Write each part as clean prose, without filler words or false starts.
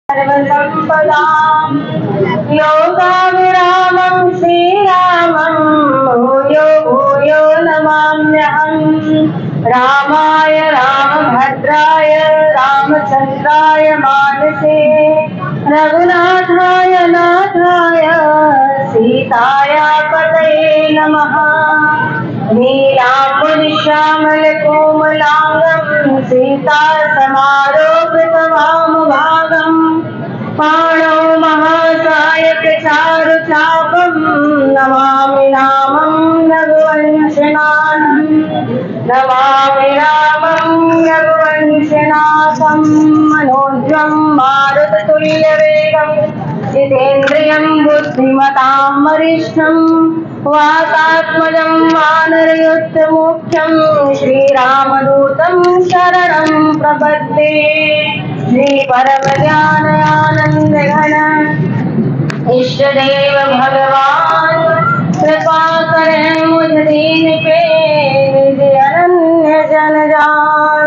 सर्वसम्पदां योगाविरामं श्रीरामं भूयो भूयो नमाम्यहम्। रामाय रामभद्राय रामचन्द्राय मानसे रघुनाथाय नाथाय सीताया पतये नमः। नीलाम्बुजश्यामलकोमलाङ्गं सीतासमारोपितवामभागम् पाणौ महासायकचारुचापं नमामि रामं रघुवंशनाथं। नमामि रामं रघुवंशनाथं। मनोजवं मारुततुल्यवेगं जितेन्द्रियं बुद्धिमतां वरिष्ठं वातात्मजं वानरयुद्धमुख्यं श्रीरामदूतं शरणं प्रपद्ये। श्री परमज्ञानानन्दघन इष्टदेव भगवान कृपा करें मुझ दीन पे निज अनन्य जन जान।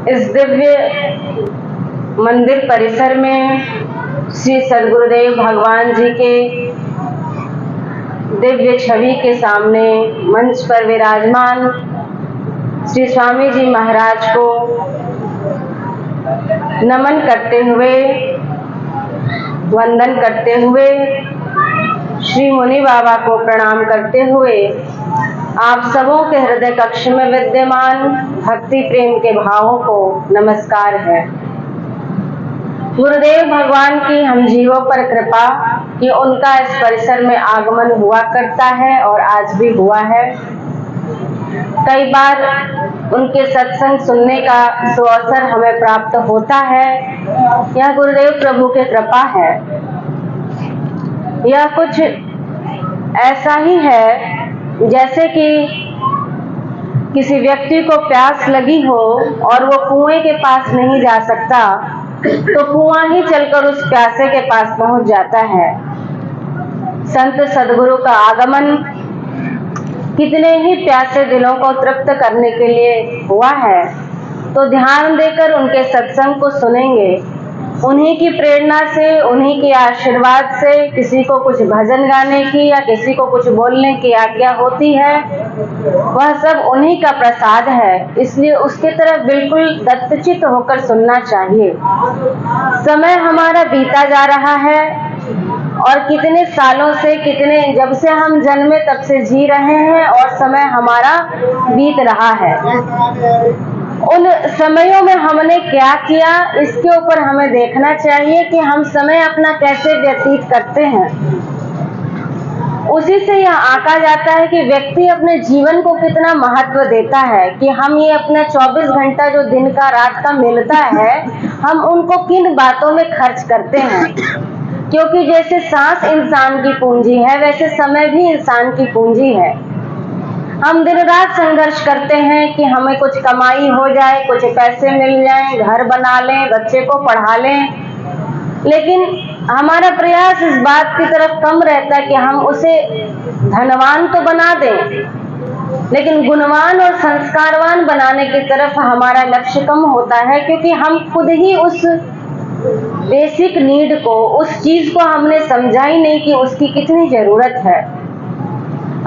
इस दिव्य मंदिर परिसर में श्री सद्गुरुदेव भगवान जी के दिव्य छवि के सामने मंच पर विराजमान श्री स्वामी जी महाराज को नमन करते हुए, वंदन करते हुए, श्री मुनि बाबा को प्रणाम करते हुए आप सबों के हृदय कक्ष में विद्यमान भक्ति प्रेम के भावों को नमस्कार है। गुरुदेव भगवान की हम जीवों पर कृपा कि उनका इस परिसर में आगमन हुआ करता है और आज भी हुआ है। कई बार उनके सत्संग सुनने का सुअवसर हमें प्राप्त होता है। यह गुरुदेव प्रभु की कृपा है। यह कुछ ऐसा ही है जैसे कि किसी व्यक्ति को प्यास लगी हो और वो कुएं के पास नहीं जा सकता तो कुआं ही चलकर उस प्यासे के पास पहुंच जाता है। संत सद्गुरु का आगमन कितने ही प्यासे दिलों को तृप्त करने के लिए हुआ है, तो ध्यान देकर उनके सत्संग को सुनेंगे। उन्हीं की प्रेरणा से, उन्हीं के आशीर्वाद से किसी को कुछ भजन गाने की या किसी को कुछ बोलने की आज्ञा होती है, वह सब उन्हीं का प्रसाद है। इसलिए उसकी तरफ बिल्कुल दत्तचित्त होकर सुनना चाहिए। समय हमारा बीता जा रहा है और कितने सालों से, जब से हम जन्मे तब से जी रहे हैं और समय हमारा बीत रहा है। उन समयों में हमने क्या किया, इसके ऊपर हमें देखना चाहिए कि हम समय अपना कैसे व्यतीत करते हैं। उसी से यह आंका जाता है कि व्यक्ति अपने जीवन को कितना महत्व देता है, कि हम ये अपना 24 घंटा जो दिन का रात का मिलता है, हम उनको किन बातों में खर्च करते हैं। क्योंकि जैसे सांस इंसान की पूंजी है, वैसे समय भी इंसान की पूंजी है। हम दिन रात संघर्ष करते हैं कि हमें कुछ कमाई हो जाए, कुछ पैसे मिल जाएं, घर बना लें, बच्चे को पढ़ा लें, लेकिन हमारा प्रयास इस बात की तरफ कम रहता है कि हम उसे धनवान तो बना दें, लेकिन गुणवान और संस्कारवान बनाने की तरफ हमारा लक्ष्य कम होता है। क्योंकि हम खुद ही उस बेसिक नीड को, उस चीज को हमने समझा ही नहीं कि उसकी कितनी जरूरत है।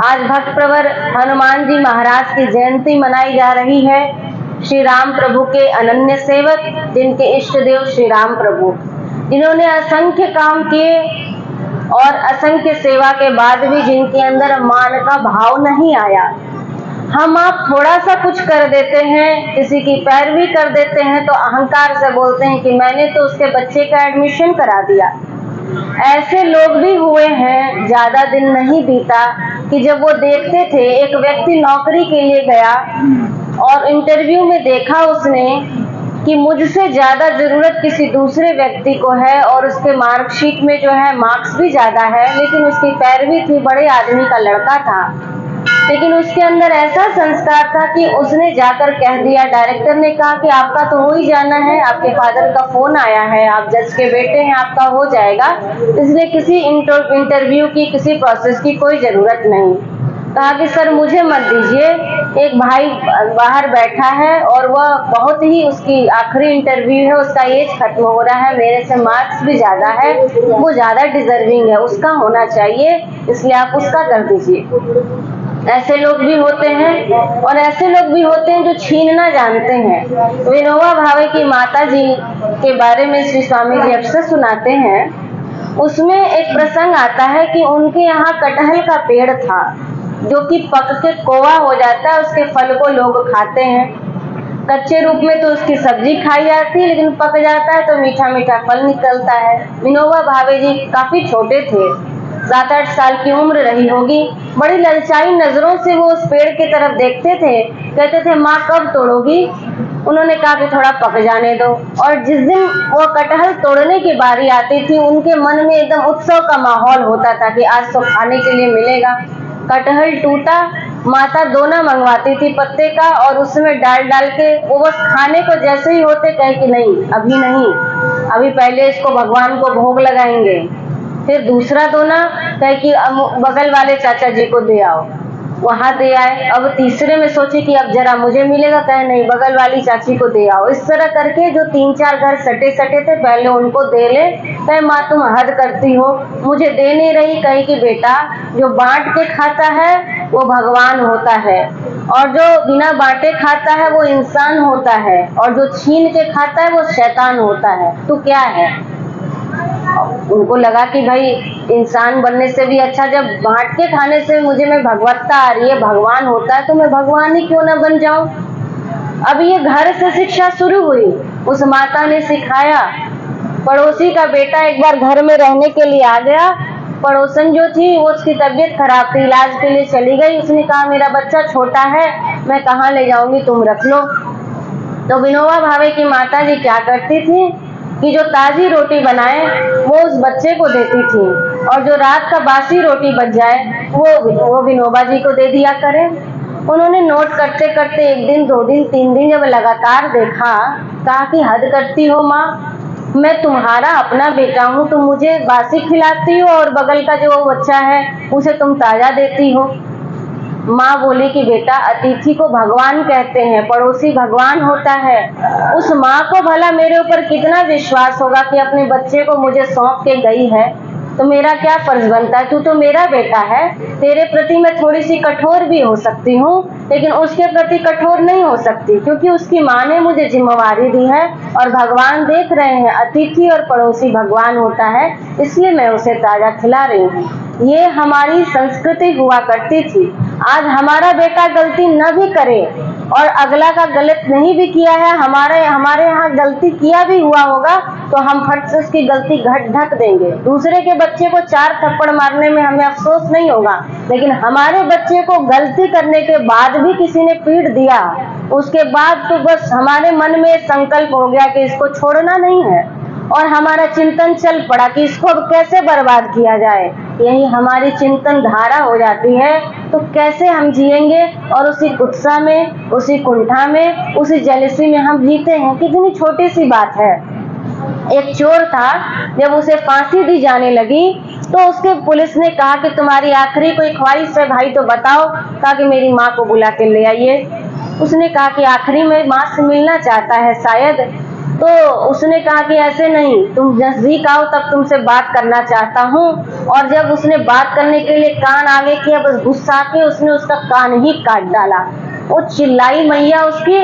आज भक्त प्रवर हनुमान जी महाराज की जयंती मनाई जा रही है। श्री राम प्रभु के अनन्य सेवक, जिनके इष्ट देव श्री राम प्रभु, जिन्होंने असंख्य काम किए और असंख्य सेवा के बाद भी जिनके अंदर मान का भाव नहीं आया। हम आप थोड़ा सा कुछ कर देते हैं, किसी की पैरवी कर देते हैं तो अहंकार से बोलते हैं कि मैंने तो उसके बच्चे का एडमिशन करा दिया। ऐसे लोग भी हुए हैं। ज्यादा दिन नहीं बीता कि जब वो देखते थे, एक व्यक्ति नौकरी के लिए गया और इंटरव्यू में देखा उसने कि मुझसे ज्यादा जरूरत किसी दूसरे व्यक्ति को है और उसके मार्कशीट में जो है मार्क्स भी ज्यादा है, लेकिन उसकी पैरवी थी, बड़े आदमी का लड़का था, लेकिन उसके अंदर ऐसा संस्कार था कि उसने जाकर कह दिया। डायरेक्टर ने कहा कि आपका तो हो ही जाना है, आपके फादर का फोन आया है, आप जज के बेटे हैं, आपका हो जाएगा, इसलिए किसी इंटरव्यू की, किसी प्रोसेस की कोई जरूरत नहीं। कहा कि सर मुझे मत दीजिए, एक भाई बाहर बैठा है और वह बहुत ही, उसकी आखिरी इंटरव्यू है, उसका एज खत्म हो रहा है, मेरे से मार्क्स भी ज़्यादा है, वो ज़्यादा डिजर्विंग है, उसका होना चाहिए, इसलिए आप उसका कर दीजिए। ऐसे लोग भी होते हैं और ऐसे लोग भी होते हैं जो छीनना जानते हैं। विनोबा भावे की माता जी के बारे में श्री स्वामी जी अक्सर सुनाते हैं। उसमें एक प्रसंग आता है कि उनके यहाँ कटहल का पेड़ था जो कि पक के कोवा हो जाता है, उसके फल को लोग खाते हैं। कच्चे रूप में तो उसकी सब्जी खाई जाती है, लेकिन पक जाता है तो मीठा मीठा फल निकलता है। विनोबा भावे जी काफी छोटे थे, 7-8 साल की उम्र रही होगी। बड़ी ललचाई नजरों से वो उस पेड़ की तरफ देखते थे, कहते थे माँ कब तोड़ोगी? उन्होंने कहा कि थोड़ा पक जाने दो। और जिस दिन वो कटहल तोड़ने की बारी आती थी, उनके मन में एकदम उत्सव का माहौल होता था कि आज तो खाने के लिए मिलेगा। कटहल टूटा, माता दोना मंगवाती थी पत्ते का और उसमें डाल डाल के वो बस खाने को जैसे ही होते कहे कि नहीं अभी नहीं, अभी पहले इसको भगवान को भोग लगाएंगे। फिर दूसरा दोना कहे कि बगल वाले चाचा जी को दे आओ, वहां दे आए। अब तीसरे में सोचे कि अब जरा मुझे मिलेगा, कहे नहीं बगल वाली चाची को दे आओ। इस तरह करके जो 3-4 घर सटे सटे थे पहले उनको दे ले। कहे माँ तुम हद करती हो, मुझे दे नहीं रही। कहे कि बेटा जो बांट के खाता है वो भगवान होता है और जो बिना बांटे खाता है वो इंसान होता है और जो छीन के खाता है वो शैतान होता है। तो क्या है? उनको लगा कि भाई इंसान बनने से भी अच्छा जब बांट के खाने से मुझे में भगवत्ता आ रही है, भगवान होता है, तो मैं भगवान ही क्यों ना बन जाऊं। अब ये घर से शिक्षा शुरू हुई, उस माता ने सिखाया। पड़ोसी का बेटा एक बार घर में रहने के लिए आ गया। पड़ोसन जो थी वो उसकी तबीयत खराब थी, इलाज के लिए चली गई। उसने कहा मेरा बच्चा छोटा है, मैं कहाँ ले जाऊंगी, तुम रख लो। तो विनोबा भावे की माता जी क्या करती थी कि जो ताजी रोटी बनाए वो उस बच्चे को देती थी और जो रात का बासी रोटी बच जाए वो विनोबा जी को दे दिया करें। उन्होंने नोट करते करते 1 दिन 2 दिन 3 दिन जब लगातार देखा, कहा कि हद करती हो माँ, मैं तुम्हारा अपना बेटा हूँ, तुम मुझे बासी खिलाती हो और बगल का जो बच्चा है उसे तुम ताजा देती हो। माँ बोली कि बेटा अतिथि को भगवान कहते हैं, पड़ोसी भगवान होता है। उस माँ को भला मेरे ऊपर कितना विश्वास होगा कि अपने बच्चे को मुझे सौंप के गई है, तो मेरा क्या फर्ज बनता है? तू तो मेरा बेटा है, तेरे प्रति मैं थोड़ी सी कठोर भी हो सकती हूँ, लेकिन उसके प्रति कठोर नहीं हो सकती क्योंकि उसकी माँ ने मुझे जिम्मेवारी दी है और भगवान देख रहे हैं, अतिथि और पड़ोसी भगवान होता है, इसलिए मैं उसे ताजा खिला रही हूँ। ये हमारी संस्कृति हुआ करती थी। आज हमारा बेटा गलती न भी करे और अगला का गलत नहीं भी किया है, हमारे यहाँ गलती किया भी हुआ होगा तो हम फट से उसकी गलती ढक देंगे। दूसरे के बच्चे को 4 थप्पड़ मारने में हमें अफसोस नहीं होगा, लेकिन हमारे बच्चे को गलती करने के बाद भी किसी ने पीट दिया, उसके बाद तो बस हमारे मन में संकल्प हो गया कि इसको छोड़ना नहीं है और हमारा चिंतन चल पड़ा कि इसको अब कैसे बर्बाद किया जाए। यही हमारी चिंतन धारा हो जाती है तो कैसे हम जिएंगे और उसी गुस्सा में, उसी कुंठा में, उसी जेलसी में हम जीते हैं। कितनी छोटी सी बात है। एक चोर था, जब उसे फांसी दी जाने लगी तो उसके पुलिस ने कहा कि तुम्हारी आखिरी कोई ख्वाहिश है भाई तो बताओ। कहा कि मेरी माँ को बुला के ले आइए। उसने कहा कि आखिरी में माँ से मिलना चाहता है शायद। तो उसने कहा कि ऐसे नहीं, तुम नजदीक आओ तब तुमसे बात करना चाहता हूँ। और जब उसने बात करने के लिए कान आगे किया, बस गुस्सा के उसने उसका कान ही काट डाला। वो चिल्लाई मैया उसकी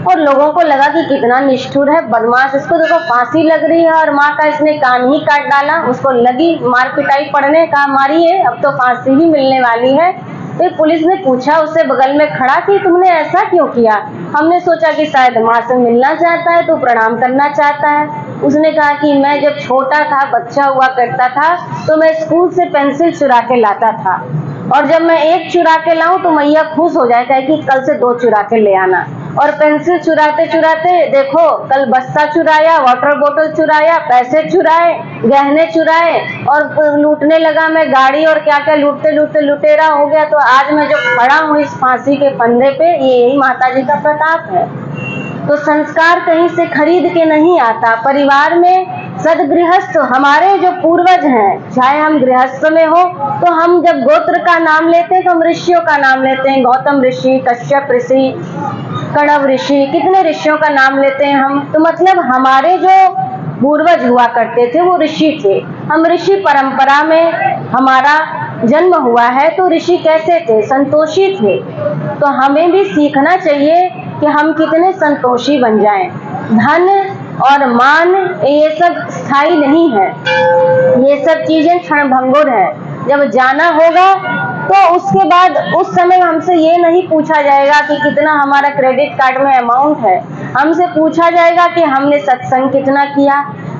और लोगों को लगा कि कितना निष्ठुर है, बदमाश, इसको देखो फांसी लग रही है और माँ का इसने कान ही काट डाला। उसको लगी मार पिटाई पड़ने, कहा मारिए अब तो फांसी ही मिलने वाली है। फिर पुलिस ने पूछा उससे बगल में खड़ा कि तुमने ऐसा क्यों किया? हमने सोचा कि शायद माँ से मिलना चाहता है तो प्रणाम करना चाहता है। उसने कहा कि मैं जब छोटा था, बच्चा हुआ करता था, तो मैं स्कूल से पेंसिल चुरा के लाता था और जब मैं एक चुरा के लाऊं तो मैया खुश हो जाए, कहे कि कल से 2 चुरा के ले आना। और पेंसिल चुराते चुराते देखो कल बस्ता चुराया, वाटर बोतल चुराया, पैसे चुराए, गहने चुराए और लूटने लगा मैं गाड़ी और क्या क्या लूटते लूटते लुटेरा हो गया। तो आज मैं जो खड़ा हूँ इस फांसी के फंदे पे, ये यही माता जी का प्रताप है। तो संस्कार कहीं से खरीद के नहीं आता। परिवार में सदगृहस्थ हमारे जो पूर्वज हैं, चाहे हम गृहस्थ में हो तो हम जब गोत्र का नाम लेते हैं तो हम ऋषियों का नाम लेते हैं, गौतम ऋषि, कश्यप ऋषि, कणव ऋषि, कितने ऋषियों का नाम लेते हैं हम। तो मतलब हमारे जो पूर्वज हुआ करते थे वो ऋषि थे, हम ऋषि परंपरा में हमारा जन्म हुआ है। तो ऋषि कैसे थे? संतोषी थे। तो हमें भी सीखना चाहिए कि हम कितने संतोषी बन जाएं। धन और मान ये सब स्थायी नहीं है, ये सब चीजें क्षणभंगुर है। जब जाना होगा तो उसके बाद उस समय हमसे ये नहीं पूछा जाएगा कि कितना हमारा क्रेडिट कार्ड में अमाउंट है, हमसे पूछा जाएगा कि हमने सत्संग कितना किया,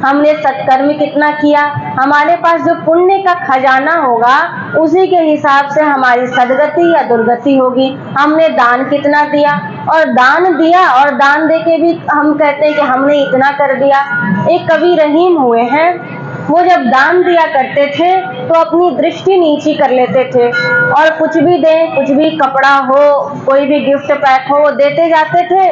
हमने सत्कर्म कितना किया। हमारे पास जो पुण्य का खजाना होगा उसी के हिसाब से हमारी सदगति या दुर्गति होगी। हमने दान कितना दिया, और दान दिया और दान देके भी हम कहते हैं कि हमने इतना कर दिया। एक कवि रहीम हुए हैं, वो जब दान दिया करते थे तो अपनी दृष्टि नीची कर लेते थे और कुछ भी दें, कुछ भी कपड़ा हो, कोई भी गिफ्ट पैक हो, वो देते जाते थे।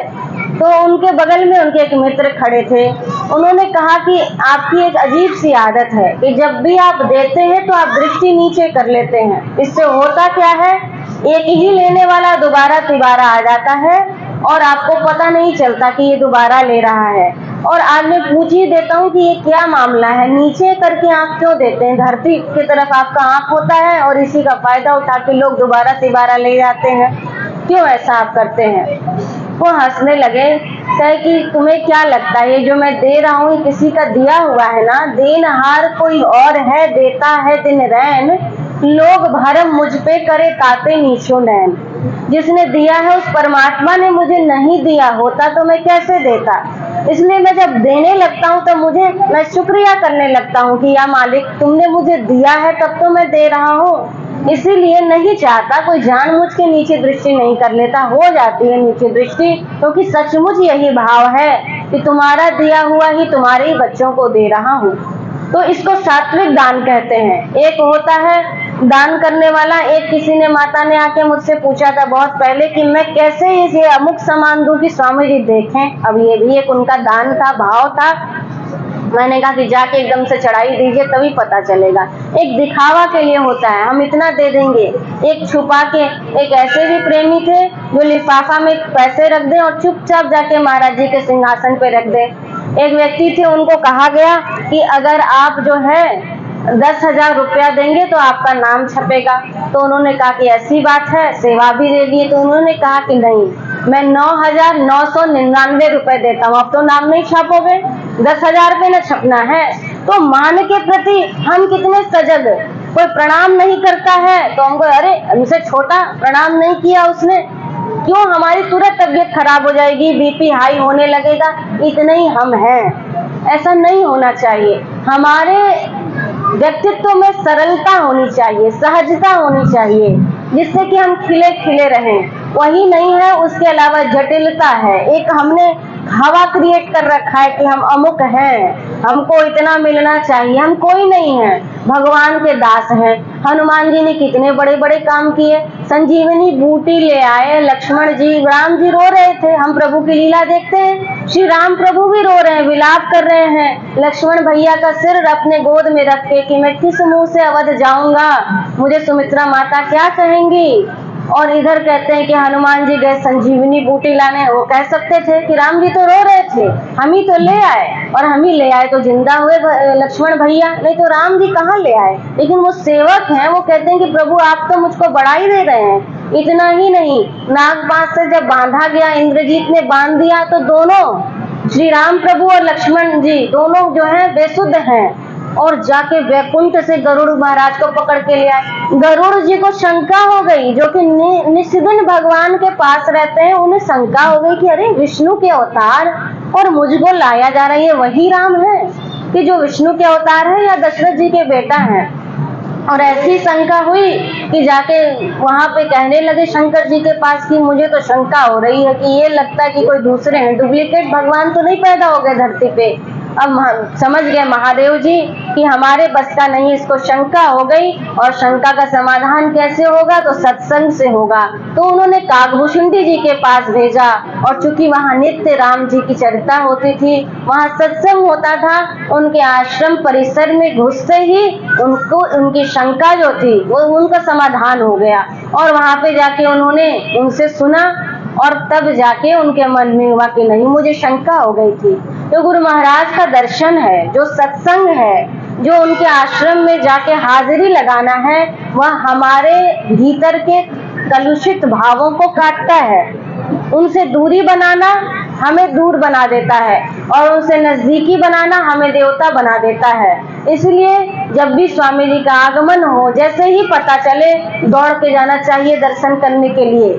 तो उनके बगल में उनके एक मित्र खड़े थे, उन्होंने कहा कि आपकी एक अजीब सी आदत है कि जब भी आप देते हैं तो आप दृष्टि नीचे कर लेते हैं। इससे होता क्या है, एक ही लेने वाला दोबारा तिबारा आ जाता है और आपको पता नहीं चलता कि ये दोबारा ले रहा है। और आज मैं पूछ ही देता हूँ कि ये क्या मामला है, नीचे करके आंख क्यों देते हैं? धरती की तरफ आपका आंख होता है और इसी का फायदा उठा के लोग दोबारा तिबारा ले जाते हैं। क्यों ऐसा आप करते हैं? वो हंसने लगे, कहे कि तुम्हें क्या लगता है ये जो मैं दे रहा हूँ किसी का दिया हुआ है ना, देनहार कोई और है, देता है दिन रैन, लोग भरम मुझ पे करे ताते नीचो नैन। जिसने दिया है उस परमात्मा ने मुझे नहीं दिया होता तो मैं कैसे देता। इसलिए मैं जब देने लगता हूँ तो मैं शुक्रिया करने लगता हूँ कि या मालिक तुमने मुझे दिया है तब तो मैं दे रहा हूँ। इसीलिए नहीं चाहता कोई जानबूझ के नीचे दृष्टि नहीं कर लेता, हो जाती है नीचे दृष्टि, क्योंकि सचमुच यही भाव है कि तुम्हारा दिया हुआ ही तुम्हारे ही बच्चों को दे रहा हूँ। तो इसको सात्विक दान कहते हैं। एक होता है दान करने वाला, एक किसी ने माता ने आके मुझसे पूछा था बहुत पहले कि मैं कैसे इसे अमुक सामान दूं कि स्वामी जी देखें। अब ये भी एक उनका दान था, भाव था। मैंने कहा कि जाके एकदम से चढ़ाई दीजिए तभी पता चलेगा। एक दिखावा के लिए होता है, हम इतना दे देंगे। एक छुपा के, एक ऐसे भी प्रेमी थे जो लिफाफा में पैसे रख दें और चुपचाप जाके महाराज जी के सिंहासन पे रख दें। एक व्यक्ति थे, उनको कहा गया कि अगर आप जो है 10,000 रुपया देंगे तो आपका नाम छपेगा। तो उन्होंने कहा कि ऐसी बात है, सेवा भी दे दिए। तो उन्होंने कहा कि नहीं, मैं 9,999 रुपए देता हूँ, अब तो नाम नहीं छापोगे, 10,000 रुपये न छपना है। तो मान के प्रति हम कितने सजग। कोई प्रणाम नहीं करता है तो हमको अरे हमसे छोटा, प्रणाम नहीं किया उसने, क्यों हमारी तुरंत तबीयत खराब हो जाएगी, बीपी हाई होने लगेगा। इतने ही हम हैं, ऐसा नहीं होना चाहिए। हमारे व्यक्तित्व में सरलता होनी चाहिए, सहजता होनी चाहिए, जिससे कि हम खिले खिले रहें। वही नहीं है, उसके अलावा जटिलता है। एक हमने हवा क्रिएट कर रखा है कि हम अमुक हैं, हमको इतना मिलना चाहिए। हम कोई नहीं है, भगवान के दास हैं। हनुमान जी ने कितने बड़े बड़े काम किए, संजीवनी बूटी ले आए लक्ष्मण जी, राम जी रो रहे थे। हम प्रभु की लीला देखते हैं, श्री राम प्रभु भी रो रहे हैं, विलाप कर रहे हैं। लक्ष्मण भैया का सिर अपने गोद में रख के कि मैं किस मुंह से अवध जाऊंगा, मुझे सुमित्रा माता क्या कहेंगी। और इधर कहते हैं कि हनुमान जी गए संजीवनी बूटी लाने। वो कह सकते थे कि राम जी तो रो रहे थे, हम ही तो ले आए, और हम ही ले आए तो जिंदा हुए लक्ष्मण भैया, नहीं तो राम जी कहाँ ले आए। लेकिन वो सेवक हैं, वो कहते हैं कि प्रभु आप तो मुझको बढ़ाई दे रहे हैं। इतना ही नहीं, नागपाश से जब बांधा गया, इंद्रजीत ने बांध दिया, तो दोनों श्री राम प्रभु और लक्ष्मण जी दोनों जो है बेसुध हैं, और जाके वैकुंठ से गरुड़ महाराज को पकड़ के ले आए। गरुड़ जी को शंका हो गई, जो कि निस्दिन भगवान के पास रहते हैं, उन्हें शंका हो गई कि अरे विष्णु के अवतार और मुझको लाया जा रहा है, ये वही राम है कि जो विष्णु के अवतार है या दशरथ जी के बेटा है। और ऐसी शंका हुई कि जाके वहां पे कहने लगे शंकर जी के पास कि मुझे तो शंका हो रही है कि ये लगता है कि कोई दूसरे हैं, डुप्लीकेट भगवान तो नहीं पैदा हो गए धरती पे। अब समझ गए महादेव जी कि हमारे बस का नहीं, इसको शंका हो गई और शंका का समाधान कैसे होगा, तो सत्संग से होगा। तो उन्होंने काकभूषुंडी जी के पास भेजा और चूंकि वहां नित्य राम जी की चर्चा होती थी, वहां सत्संग होता था, उनके आश्रम परिसर में घुसते ही उनको उनकी शंका जो थी वो उनका समाधान हो गया और वहां पे जाके उन्होंने उनसे सुना और तब जाके उनके मन में हुआ कि नहीं, मुझे शंका हो गई थी। तो गुरु महाराज का दर्शन है, जो सत्संग है, जो उनके आश्रम में जाके हाजिरी लगाना है, वह हमारे भीतर के कलुषित भावों को काटता है। उनसे दूरी बनाना हमें दूर बना देता है और उनसे नजदीकी बनाना हमें देवता बना देता है। इसलिए जब भी स्वामी जी का आगमन हो, जैसे ही पता चले दौड़ के जाना चाहिए दर्शन करने के लिए।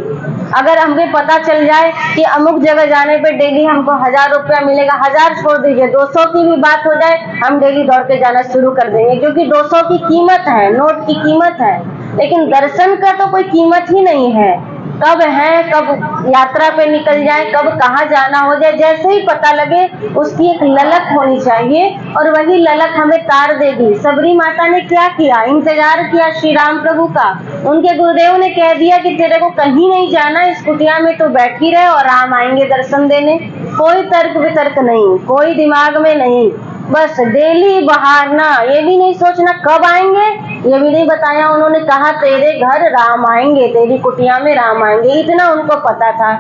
अगर हमें पता चल जाए कि अमुक जगह जाने पे डेली हमको 1000 रुपया मिलेगा, 1000 छोड़ दीजिए, 200 की भी बात हो जाए, हम डेली दौड़ के जाना शुरू कर देंगे, क्योंकि 200 की कीमत है, नोट की कीमत है, लेकिन दर्शन का तो कोई कीमत ही नहीं है। कब है, कब यात्रा पे निकल जाए, कब कहाँ जाना हो जाए, जैसे ही पता लगे उसकी एक ललक होनी चाहिए और वही ललक हमें तार देगी। सबरी माता ने क्या किया, इंतजार किया श्री राम प्रभु का। उनके गुरुदेव ने कह दिया कि तेरे को कहीं नहीं जाना, इस कुटिया में तो बैठी रहे और राम आएंगे दर्शन देने। कोई तर्क वितर्क नहीं, कोई दिमाग में नहीं, बस डेली बहारना, ये भी नहीं सोचना कब आएंगे, ये भी नहीं बताया। उन्होंने कहा तेरे घर राम आएंगे, तेरी कुटिया में राम आएंगे, इतना उनको पता था।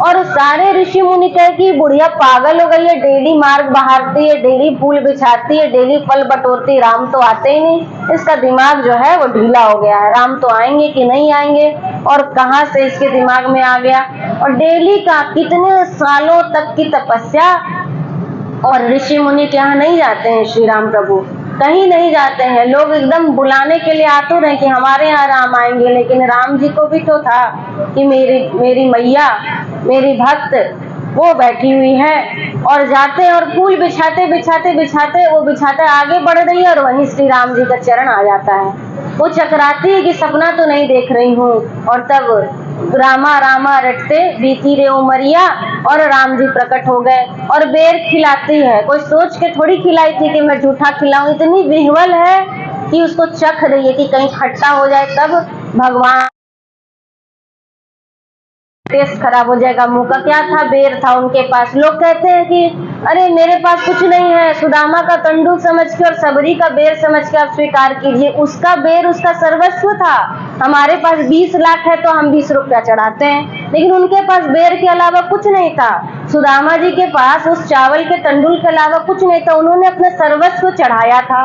और सारे ऋषि मुनि कहे कि बुढ़िया पागल हो गई है, डेली मार्ग बहारती है, डेली फूल बिछाती है, डेली फल बटोरती, राम तो आते ही नहीं। इसका दिमाग जो है वो ढीला हो गया है, राम तो आएंगे कि नहीं आएंगे, और कहाँ से इसके दिमाग में आ गया। और डेली का कितने सालों तक की तपस्या, और ऋषि मुनि के यहाँ नहीं जाते हैं श्री राम प्रभु, कहीं नहीं जाते हैं। लोग एकदम बुलाने के लिए आतुर हैं कि हमारे यहाँ राम आएंगे, लेकिन राम जी को भी तो था कि मेरी मैया, मेरी भक्त वो बैठी हुई है, और जाते हैं और फूल बिछाते बिछाते बिछाते वो बिछाते आगे बढ़ रही है और वहीं श्री राम जी का चरण आ जाता है। वो चकराती है कि सपना तो नहीं देख रही हूँ, और तब रामा रामा रटते बीती रे उमरिया, और राम जी प्रकट हो गए और बेर खिलाती है। कोई सोच के थोड़ी खिलाई थी कि मैं जूठा खिलाऊं, इतनी विह्वल है कि उसको चख रही है कि कहीं खट्टा हो जाए तब भगवान, टेस्ट खराब हो जाएगा मुंह का। क्या था, बेर था उनके पास। लोग कहते हैं कि अरे मेरे पास कुछ नहीं है, सुदामा का तंडुल समझ के और सबरी का बेर समझ के आप स्वीकार कीजिए। उसका बेर उसका सर्वस्व था। हमारे पास 20 लाख है तो हम 20 रुपया चढ़ाते हैं, लेकिन उनके पास बेर के अलावा कुछ नहीं था। सुदामा जी के पास उस चावल के तंडुल के अलावा कुछ नहीं था, उन्होंने अपना सर्वस्व चढ़ाया था।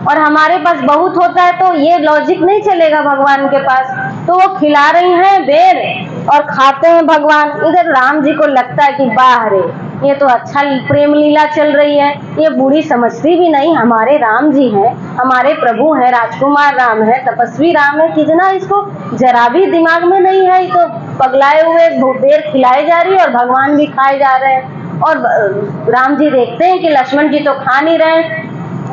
और हमारे पास बहुत होता है तो ये लॉजिक नहीं चलेगा भगवान के पास। तो वो खिला रही हैं बेर और खाते हैं भगवान। इधर राम जी को लगता है कि वाह रे, ये तो अच्छा प्रेम लीला चल रही है। ये बूढ़ी समझती भी नहीं हमारे राम जी हैं, हमारे प्रभु हैं, राजकुमार राम है, तपस्वी राम है, कितना इसको जरा भी दिमाग में नहीं है। ये तो पगलाए हुए बेर खिलाए जा रही है और भगवान भी खाए जा रहे हैं। और राम जी देखते हैं कि लक्ष्मण जी तो खा नहीं रहे,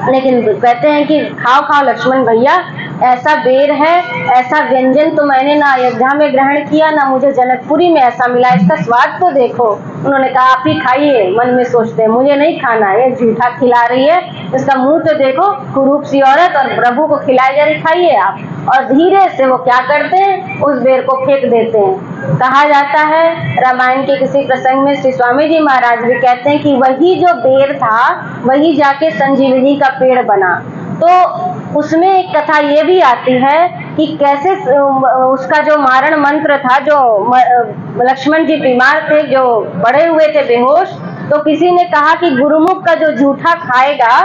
लेकिन कहते हैं कि खाओ खाओ लक्ष्मण भैया, ऐसा बेर है, ऐसा व्यंजन तो मैंने ना अयोध्या में ग्रहण किया, ना मुझे जनकपुरी में ऐसा मिला, इसका स्वाद तो देखो। उन्होंने कहा आप ही खाइए। मन में सोचते हैं मुझे नहीं खाना, ये झूठा खिला रही है, इसका मुंह तो देखो, कुरूप सी औरत और प्रभु को खिलाई जा रही, खाइए आप। और धीरे से वो क्या करते हैं, उस बेर को फेंक देते हैं। कहा जाता है रामायण के किसी प्रसंग में श्री स्वामी जी महाराज भी कहते हैं कि वही जो बेर था वही जाके संजीवनी का पेड़ बना। तो उसमें एक कथा ये भी आती है कि कैसे उसका जो मारण मंत्र था, जो लक्ष्मण जी बीमार थे, जो पड़े हुए थे बेहोश, तो किसी ने कहा कि गुरुमुख का जो जूठा खाएगा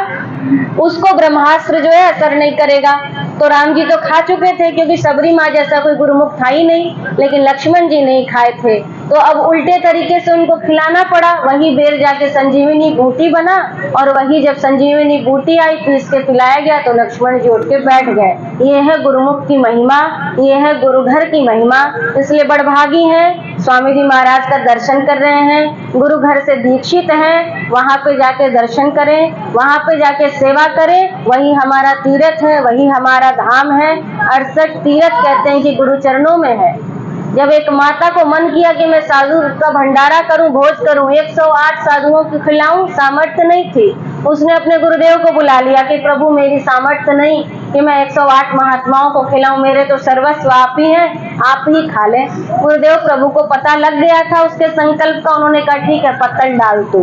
उसको ब्रह्मास्त्र जो है असर नहीं करेगा। तो राम जी तो खा चुके थे क्योंकि सबरी माँ जैसा कोई गुरुमुख था ही नहीं, लेकिन लक्ष्मण जी नहीं खाए थे, तो अब उल्टे तरीके से उनको खिलाना पड़ा। वही बेर जाके संजीवनी बूटी बना, और वही जब संजीवनी बूटी आई पीस के पिलाया गया तो लक्ष्मण जी उठ के बैठ गए। ये है गुरुमुख की महिमा, ये है गुरुघर की महिमा। इसलिए बड़भागी हैं, स्वामी जी महाराज का दर्शन कर रहे हैं, गुरु घर से दीक्षित हैं, वहां पे जाके दर्शन करें, वहां पे जाके सेवा करें। वही हमारा तीर्थ है, वही हमारा धाम है। 68 तीर्थ कहते हैं कि गुरु चरणों में है। जब एक माता को मन किया कि मैं साधु का भंडारा करूं, भोज करूं, 108 साधुओं को खिलाऊं, सामर्थ्य नहीं थी, उसने अपने गुरुदेव को बुला लिया कि प्रभु मेरी सामर्थ्य नहीं कि मैं 108 महात्माओं को खिलाऊं, मेरे तो सर्वस्व आप ही हैं, आप ही खा लें। गुरुदेव प्रभु को पता लग गया था उसके संकल्प का। उन्होंने कहा ठीक है, पत्तल डाल तू।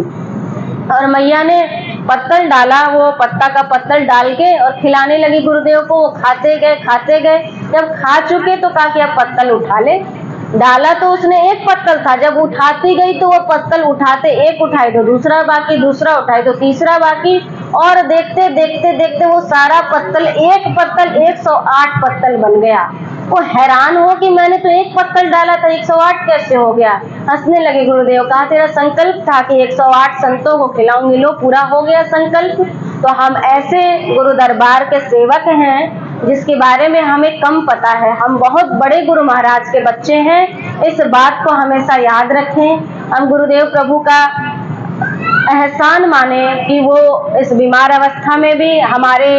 और मैया ने पत्तल डाला, वो पत्ता का पत्तल डाल के और खिलाने लगी गुरुदेव को। वो खाते गए खाते गए, जब खा चुके तो कहा कि अब पत्तल उठा ले। डाला तो उसने एक पत्तल था, जब उठाती गई तो वो पत्तल उठाते, एक उठाई तो दूसरा बाकी, दूसरा उठाई तो तीसरा बाकी, और देखते देखते देखते वो सारा पत्तल, एक पत्तल 108 पत्तल बन गया। वो हैरान हो कि मैंने तो एक पत्तल डाला था, 108 कैसे हो गया। हंसने लगे गुरुदेव। कहा तेरा संकल्प था कि 108 संतों को खिलाऊंगी, लो पूरा हो गया संकल्प। तो हम ऐसे गुरु दरबार के सेवक हैं जिसके बारे में हमें कम पता है। हम बहुत बड़े गुरु महाराज के बच्चे हैं, इस बात को हमेशा याद रखें। हम गुरुदेव प्रभु का एहसान माने कि वो इस बीमार अवस्था में भी हमारे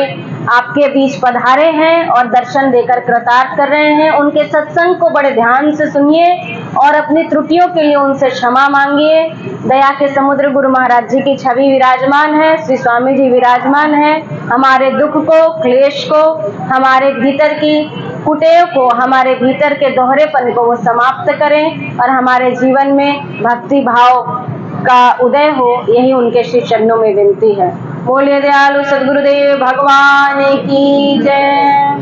आपके बीच पधारे हैं और दर्शन देकर कृतार्थ कर रहे हैं। उनके सत्संग को बड़े ध्यान से सुनिए और अपनी त्रुटियों के लिए उनसे क्षमा मांगिए। दया के समुद्र गुरु महाराज जी की छवि विराजमान है, श्री स्वामी जी विराजमान है। हमारे दुख को, क्लेश को, हमारे भीतर की कुटेव को, हमारे भीतर के दोहरेपन को वो समाप्त करें और हमारे जीवन में भक्ति भाव का उदय हो, यही उनके श्री चरणों में विनती है। बोलिए दयालु सद्गुरुदेव भगवान की जय।